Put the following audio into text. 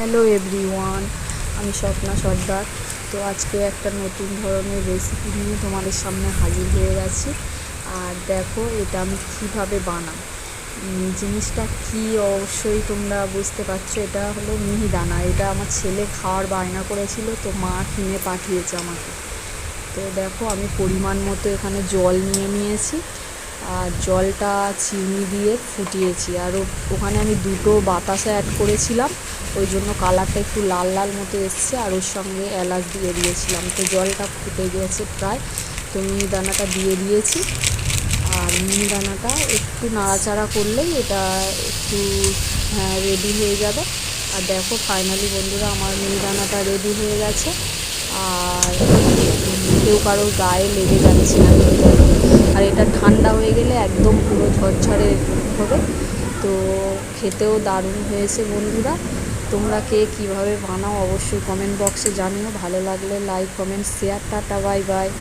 Hello everyone, আমি স্বপ্না সর্দার। তো আজকে একটা নতুন ধরনের রেসিপি নিয়ে তোমাদের সামনে হাজির হয়ে গেছি। আর দেখো এটা আমি কীভাবে বানাই। জিনিসটা কি অবশ্যই তোমরা বুঝতে পারছো, এটা হলো মিহিদানা। এটা আমার ছেলে খাওয়ার বায়না করেছিল, তো মা কিনে পাঠিয়েছে আমাকে। তো দেখো আমি পরিমাণ মতো এখানে জল নিয়ে নিয়েছি, আর জলটা চিনি দিয়ে ফুটিয়েছি। আর ওখানে আমি দুটো বাতাসা অ্যাড করেছিলাম, ওই জন্য কালারটা একটু লাল লাল মতো এসছে। আর ওর সঙ্গে এলাচ দিয়ে দিয়েছিলাম। তো জলটা ফুটে গেছে প্রায়, তো মিহিদানাটা দিয়ে দিয়েছি। আর মিহিদানাটা একটু নাড়াচাড়া করলেই এটা একটু রেডি হয়ে যাবে। আর দেখো ফাইনালি বন্ধুরা আমার মিহিদানাটা রেডি হয়ে গেছে। আর কেউ কারোর গায়ে লেগে যাচ্ছে না মিহিদানা। আর এটা ঠান্ডা হয়ে গেলে একদম পুরো ঝরঝরে হবে। তো খেতেও দারুণ হয়েছে বন্ধুরা। তোমরা কে কীভাবে বানাও অবশ্যই কমেন্ট বক্সে জানিও। ভালো লাগলে like, comment, share. Tata, bye bye.